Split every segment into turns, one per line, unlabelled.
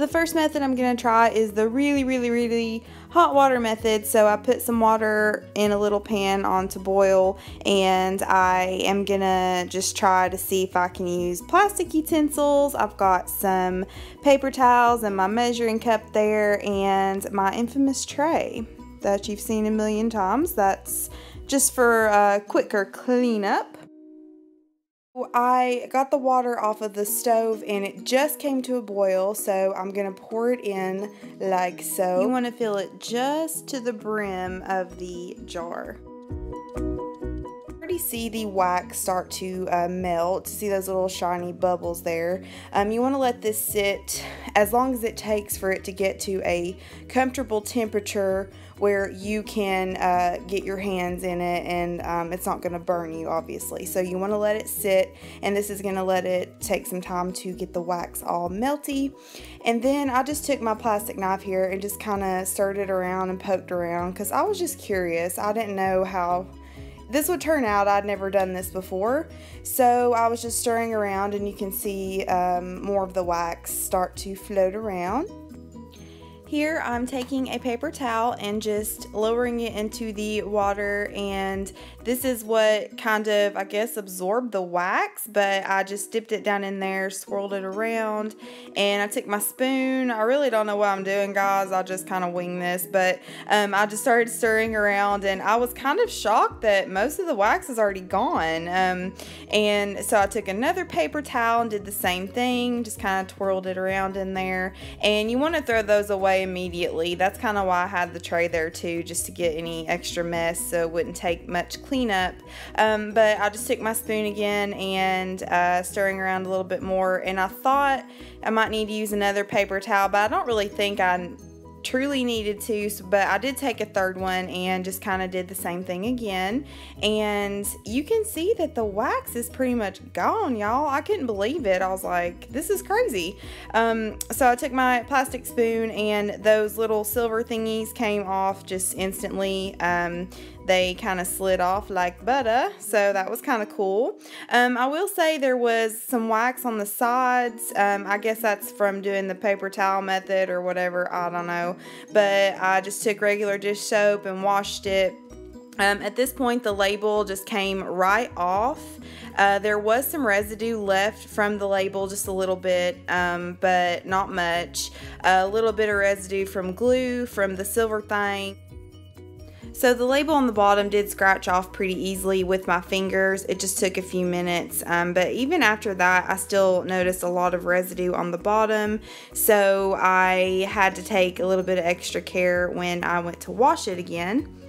the first method I'm going to try is the really hot water method. So I put some water in a little pan on to boil, and I am going to just try to see if I can use plastic utensils. I've got some paper towels and my measuring cup there and my infamous tray that you've seen a million times. That's just for a quicker cleanup. I got the water off of the stove and it just came to a boil, so I'm going to pour it in like so. You want to fill it just to the brim of the jar. Already see the wax start to melt. See those little shiny bubbles there. You want to let this sit as long as it takes for it to get to a comfortable temperature where you can get your hands in it, and it's not going to burn you, obviously. So you want to let it sit, and this is going to let it take some time to get the wax all melty. And then I just took my plastic knife here and just kind of stirred it around and poked around because I was just curious. I didn't know how this would turn out. I'd never done this before, so I was just stirring around, and you can see more of the wax start to float around. Here I'm taking a paper towel and just lowering it into the water, and this is what kind of, I guess, absorbed the wax, but I just dipped it down in there, swirled it around, and I took my spoon. I really don't know what I'm doing, guys. I just kind of wing this, but I just started stirring around, and I was kind of shocked that most of the wax is already gone. And so I took another paper towel and did the same thing, just kind of twirled it around in there, and you want to throw those away immediately. That's kind of why I had the tray there too, just to get any extra mess so it wouldn't take much cleanup. But I just took my spoon again and stirring around a little bit more, and I thought I might need to use another paper towel, but I don't really think I truly needed to, but I did take a third one and just kind of did the same thing again, and you can see that the wax is pretty much gone, y'all. I couldn't believe it. I was like, this is crazy. So I took my plastic spoon, and those little silver thingies came off just instantly. They kind of slid off like butter, so that was kind of cool. I will say there was some wax on the sides. I guess that's from doing the paper towel method or whatever, I don't know. But I just took regular dish soap and washed it. At this point, the label just came right off. There was some residue left from the label, just a little bit, but not much. A little bit of residue from glue from the silver thing. So the label on the bottom did scratch off pretty easily with my fingers. It just took a few minutes, but even after that, I still noticed a lot of residue on the bottom. So I had to take a little bit of extra care when I went to wash it again.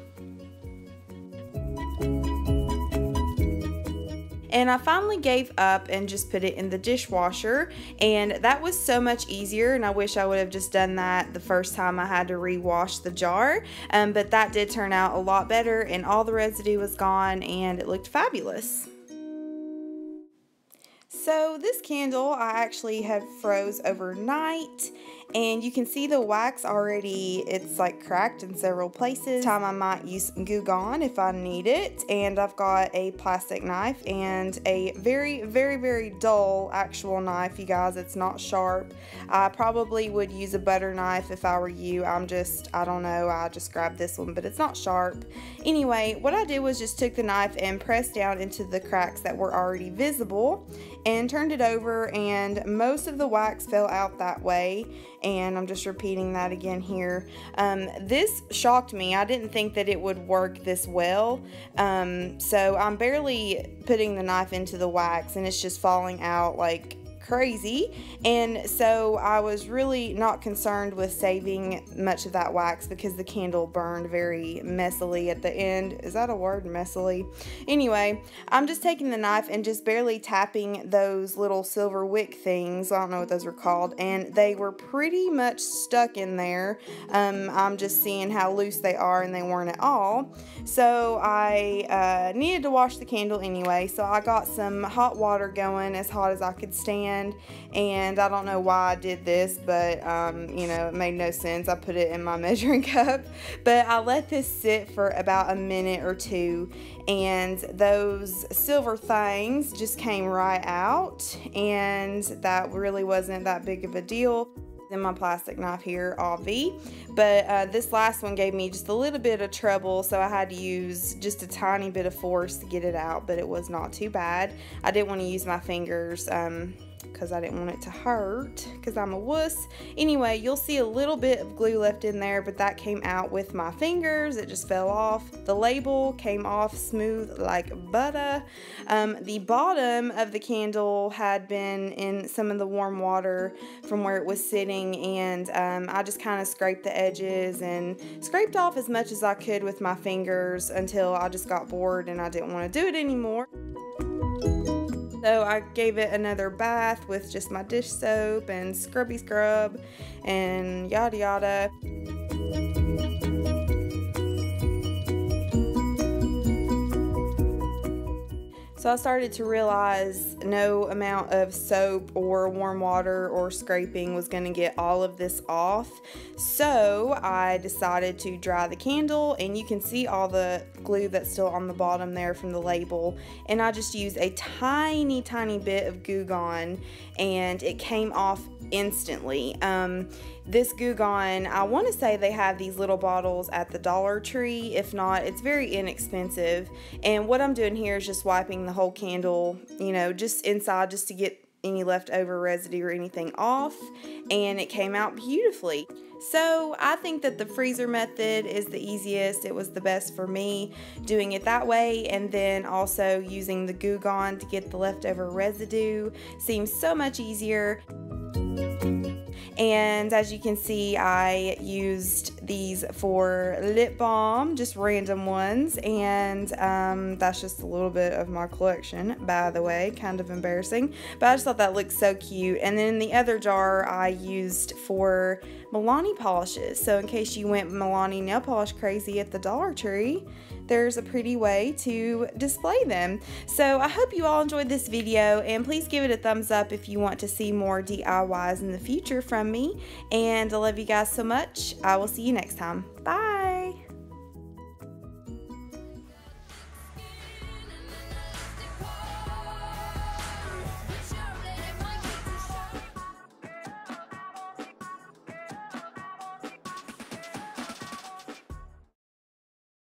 And I finally gave up and just put it in the dishwasher, and that was so much easier, and I wish I would have just done that the first time I had to rewash the jar, but that did turn out a lot better, and all the residue was gone, and it looked fabulous. So this candle I actually had froze overnight, and you can see the wax already, it's like cracked in several places. Time I might use some Goo Gone if I need it. And I've got a plastic knife and a very dull actual knife, you guys. It's not sharp. I probably would use a butter knife if I were you. I don't know, I just grabbed this one, but it's not sharp. Anyway, what I did was just took the knife and pressed down into the cracks that were already visible and turned it over, and most of the wax fell out that way, and I'm just repeating that again here. This shocked me. I didn't think that it would work this well, so I'm barely putting the knife into the wax, and it's just falling out like crazy. And so I was really not concerned with saving much of that wax because the candle burned very messily at the end. Is that a word, messily? Anyway, I'm just taking the knife and just barely tapping those little silver wick things. I don't know what those are called, and they were pretty much stuck in there. I'm just seeing how loose they are, and they weren't at all. So I needed to wash the candle anyway, so I got some hot water going, as hot as I could stand. And I don't know why I did this, but you know, it made no sense. I put it in my measuring cup, but I let this sit for about a minute or two, and those silver things just came right out, and that really wasn't that big of a deal. In my plastic knife here, obvi, but this last one gave me just a little bit of trouble, so I had to use just a tiny bit of force to get it out, but it was not too bad. I didn't want to use my fingers because I didn't want it to hurt because I'm a wuss. Anyway, you'll see a little bit of glue left in there, but that came out with my fingers. It just fell off. The label came off smooth like butter. The bottom of the candle had been in some of the warm water from where it was sitting, and I just kind of scraped the edges and scraped off as much as I could with my fingers until I just got bored and I didn't want to do it anymore. So I gave it another bath with just my dish soap and scrubby scrub and yada yada. So I started to realize no amount of soap or warm water or scraping was going to get all of this off. So I decided to dry the candle, and you can see all the glue that's still on the bottom there from the label. And I just used a tiny bit of Goo Gone, and it came off instantly. This Goo Gone, I want to say they have these little bottles at the Dollar Tree. If not, it's very inexpensive. And what I'm doing here is just wiping the whole candle, you know, just inside, just to get any leftover residue or anything off, and it came out beautifully. So I think that the freezer method is the easiest. It was the best for me, doing it that way, and then also using the Goo Gone to get the leftover residue seems so much easier. And as you can see, I used these for lip balm, just random ones, and that's just a little bit of my collection, by the way, kind of embarrassing, but I just thought that looked so cute. And then in the other jar I used for Milani polishes, so in case you went Milani nail polish crazy at the Dollar Tree, there's a pretty way to display them. So I hope you all enjoyed this video, and please give it a thumbs up if you want to see more DIYs in the future from me. And I love you guys so much. I will see you next time. Bye.